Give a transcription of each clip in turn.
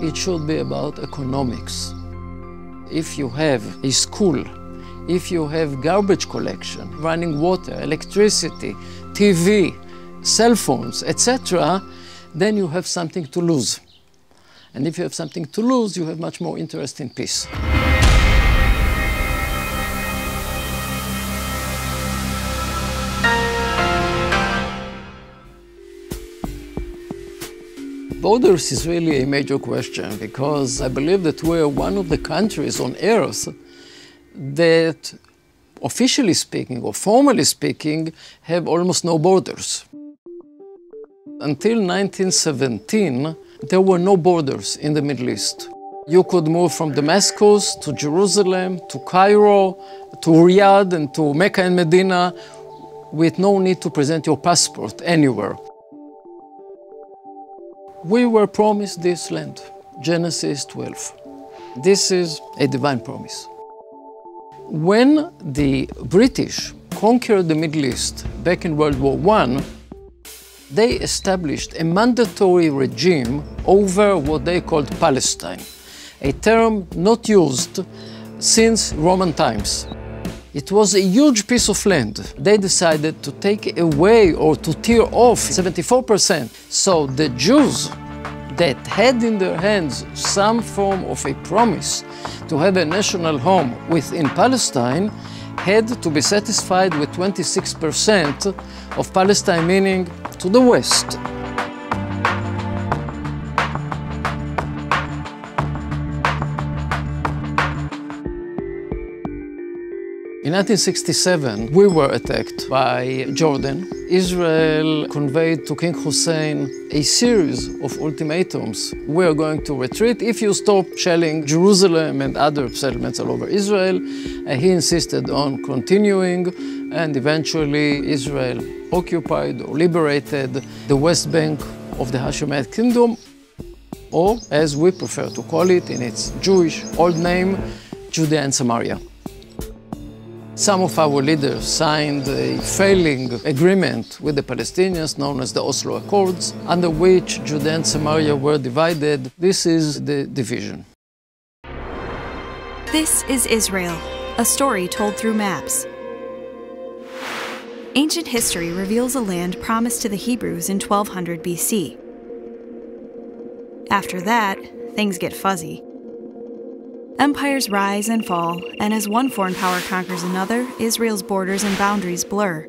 it should be about economics. If you have a school, if you have garbage collection, running water, electricity, TV, cell phones, etc., then you have something to lose. And if you have something to lose, you have much more interest in peace. Borders is really a major question because I believe that we are one of the countries on earth that, officially speaking or formally speaking, have almost no borders. Until 1917, there were no borders in the Middle East. You could move from Damascus to Jerusalem, to Cairo, to Riyadh, and to Mecca and Medina with no need to present your passport anywhere. We were promised this land, Genesis 12. This is a divine promise. When the British conquered the Middle East back in World War I, they established a mandatory regime over what they called Palestine, a term not used since Roman times. It was a huge piece of land. They decided to take away or to tear off 74%. So the Jews that had in their hands some form of a promise to have a national home within Palestine had to be satisfied with 26% of Palestine, meaning to the west. In 1967, we were attacked by Jordan. Israel conveyed to King Hussein a series of ultimatums. We are going to retreat if you stop shelling Jerusalem and other settlements all over Israel. And he insisted on continuing, and eventually Israel occupied or liberated the West Bank of the Hashemite Kingdom, or as we prefer to call it in its Jewish old name, Judea and Samaria. Some of our leaders signed a failing agreement with the Palestinians known as the Oslo Accords, under which Judea and Samaria were divided. This is the division. This is Israel, a story told through maps. Ancient history reveals a land promised to the Hebrews in 1200 BC. After that, things get fuzzy. Empires rise and fall, and as one foreign power conquers another, Israel's borders and boundaries blur.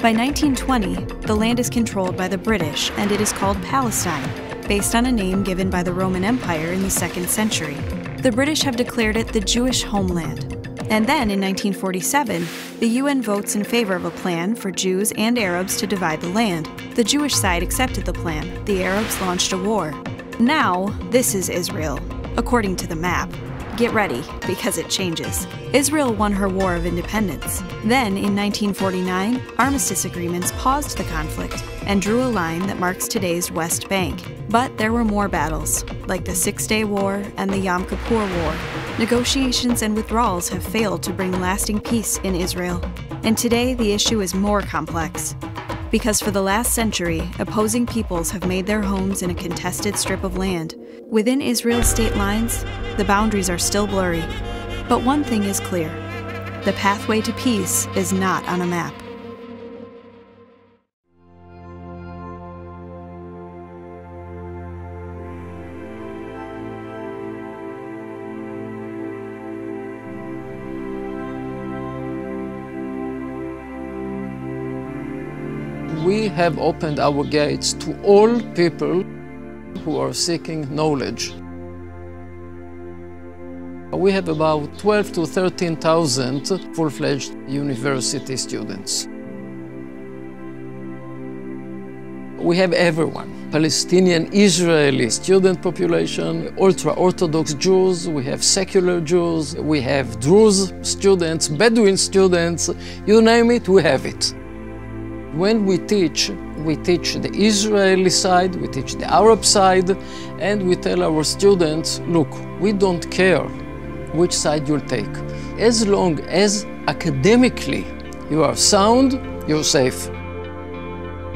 By 1920, the land is controlled by the British, and it is called Palestine, based on a name given by the Roman Empire in the 2nd century. The British have declared it the Jewish homeland. And then, in 1947, the UN votes in favor of a plan for Jews and Arabs to divide the land. The Jewish side accepted the plan. The Arabs launched a war. Now, this is Israel, according to the map. Get ready, because it changes. Israel won her war of independence. Then, in 1949, armistice agreements paused the conflict and drew a line that marks today's West Bank. But there were more battles, like the Six-Day War and the Yom Kippur War. Negotiations and withdrawals have failed to bring lasting peace in Israel. And today, the issue is more complex. Because for the last century, opposing peoples have made their homes in a contested strip of land. Within Israel's state lines, the boundaries are still blurry. But one thing is clear: the pathway to peace is not on a map. We have opened our gates to all people who are seeking knowledge. We have about 12,000 to 13,000 full-fledged university students. We have everyone: Palestinian, Israeli student population, ultra-Orthodox Jews, we have secular Jews, we have Druze students, Bedouin students, you name it, we have it. When we teach the Israeli side, we teach the Arab side, and we tell our students, look, we don't care which side you'll take. As long as academically you are sound, you're safe.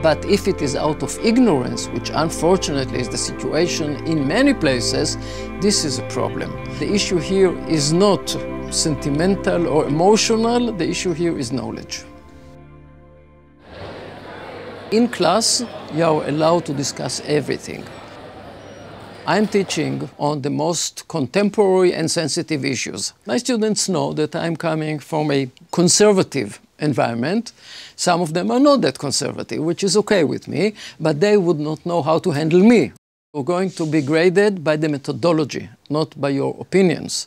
But if it is out of ignorance, which unfortunately is the situation in many places, this is a problem. The issue here is not sentimental or emotional, the issue here is knowledge. In class, you are allowed to discuss everything. I'm teaching on the most contemporary and sensitive issues. My students know that I'm coming from a conservative environment. Some of them are not that conservative, which is okay with me, but they would not know how to handle me. We're going to be graded by the methodology, not by your opinions.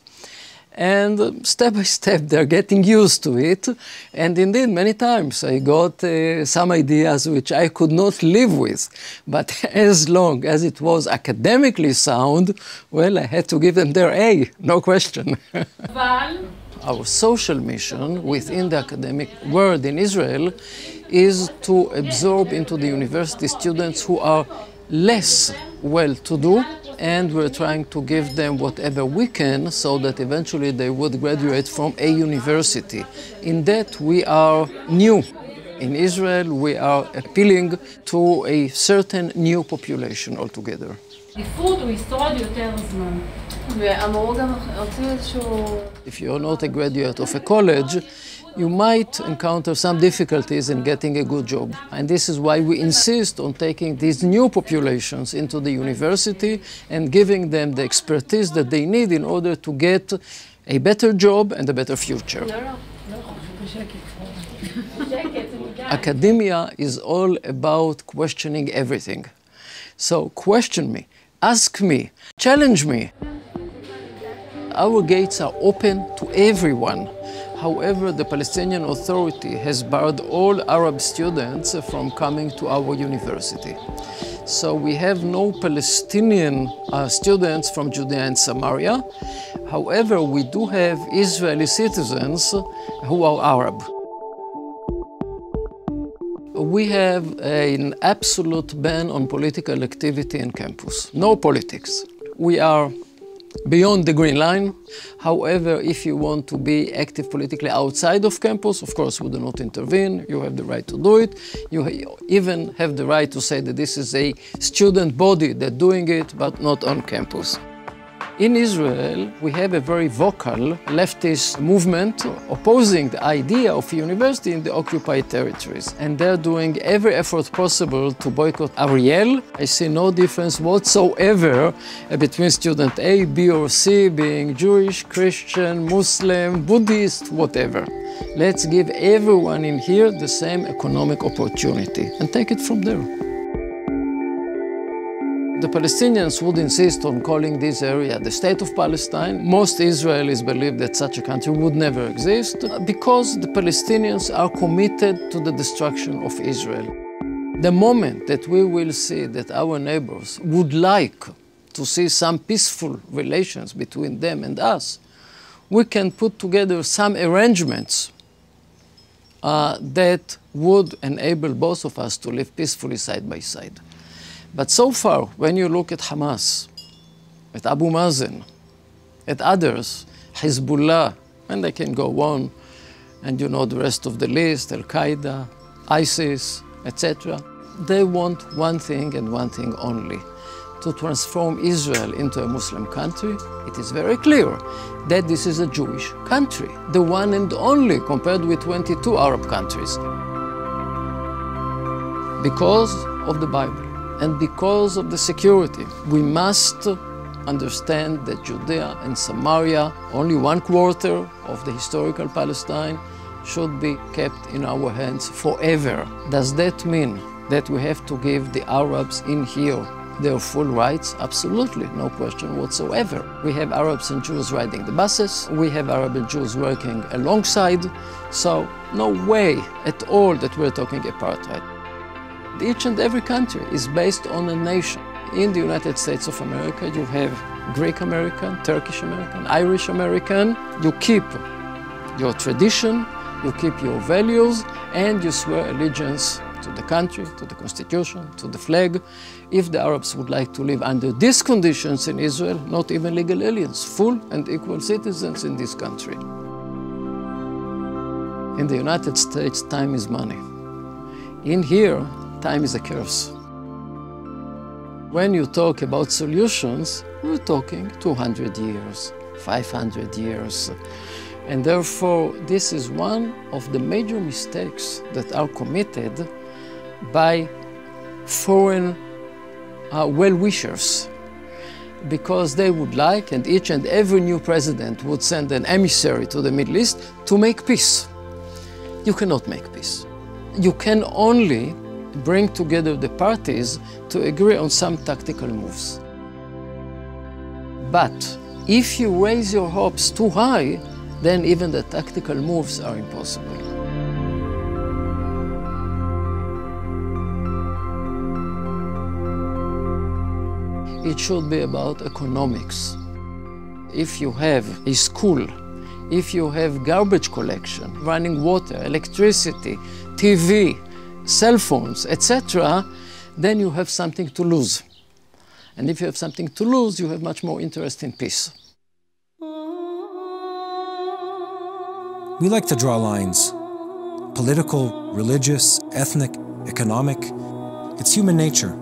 And step by step, they're getting used to it. And indeed, many times I got some ideas which I could not live with. But as long as it was academically sound, well, I had to give them their A, no question. Our social mission within the academic world in Israel is to absorb into the university students who are less well-to-do, and we're trying to give them whatever we can so that eventually they would graduate from a university. In that, we are new. In Israel, we are appealing to a certain new population altogether. If you're not a graduate of a college, you might encounter some difficulties in getting a good job. And this is why we insist on taking these new populations into the university and giving them the expertise that they need in order to get a better job and a better future. Academia is all about questioning everything. So question me, ask me, challenge me. Our gates are open to everyone. However, the Palestinian Authority has barred all Arab students from coming to our university. So we have no Palestinian students from Judea and Samaria. However, we do have Israeli citizens who are Arab. We have an absolute ban on political activity in campus. No politics. We are beyond the green line. However, if you want to be active politically outside of campus, of course, we do not intervene. You have the right to do it. You even have the right to say that this is a student body that's doing it, but not on campus. In Israel, we have a very vocal leftist movement opposing the idea of a university in the occupied territories. And they're doing every effort possible to boycott Ariel. I see no difference whatsoever between student A, B, or C being Jewish, Christian, Muslim, Buddhist, whatever. Let's give everyone in here the same economic opportunity and take it from there. The Palestinians would insist on calling this area the State of Palestine. Most Israelis believe that such a country would never exist because the Palestinians are committed to the destruction of Israel. The moment that we will see that our neighbors would like to see some peaceful relations between them and us, we can put together some arrangements that would enable both of us to live peacefully side by side. But so far, when you look at Hamas, at Abu Mazen, at others, Hezbollah, and I can go on, and you know the rest of the list, Al-Qaeda, ISIS, etc., they want one thing and one thing only, to transform Israel into a Muslim country. It is very clear that this is a Jewish country, the one and only compared with 22 Arab countries. Because of the Bible. And because of the security, we must understand that Judea and Samaria, only 1/4 of the historical Palestine, should be kept in our hands forever. Does that mean that we have to give the Arabs in here their full rights? Absolutely, no question whatsoever. We have Arabs and Jews riding the buses. We have Arab and Jews working alongside. So no way at all that we're talking apartheid. Each and every country is based on a nation. In the United States of America, you have Greek American, Turkish American, Irish American. You keep your tradition, you keep your values, and you swear allegiance to the country, to the constitution, to the flag. If the Arabs would like to live under these conditions in Israel, not even legal aliens, full and equal citizens in this country. In the United States, time is money. In here, time is a curse. When you talk about solutions, we're talking 200 years, 500 years. And therefore, this is one of the major mistakes that are committed by foreign well-wishers, because they would like, and each and every new president would send an emissary to the Middle East to make peace. You cannot make peace. You can only bring together the parties to agree on some tactical moves. But if you raise your hopes too high, then even the tactical moves are impossible. It should be about economics. If you have a school, if you have garbage collection, running water, electricity, TV, cell phones, etc., then you have something to lose. And if you have something to lose, you have much more interest in peace. We like to draw lines. Political, religious, ethnic, economic. It's human nature.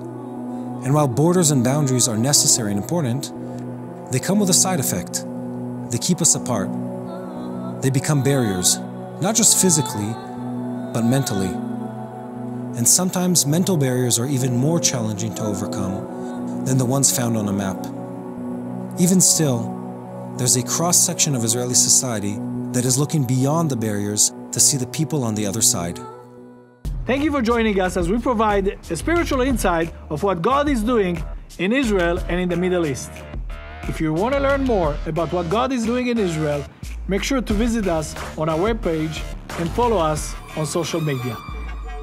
And while borders and boundaries are necessary and important, they come with a side effect. They keep us apart. They become barriers, not just physically, but mentally. And sometimes mental barriers are even more challenging to overcome than the ones found on a map. Even still, there's a cross-section of Israeli society that is looking beyond the barriers to see the people on the other side. Thank you for joining us as we provide a spiritual insight of what God is doing in Israel and in the Middle East. If you want to learn more about what God is doing in Israel, make sure to visit us on our webpage and follow us on social media.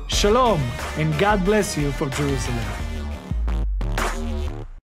Shalom, and God bless you from Jerusalem.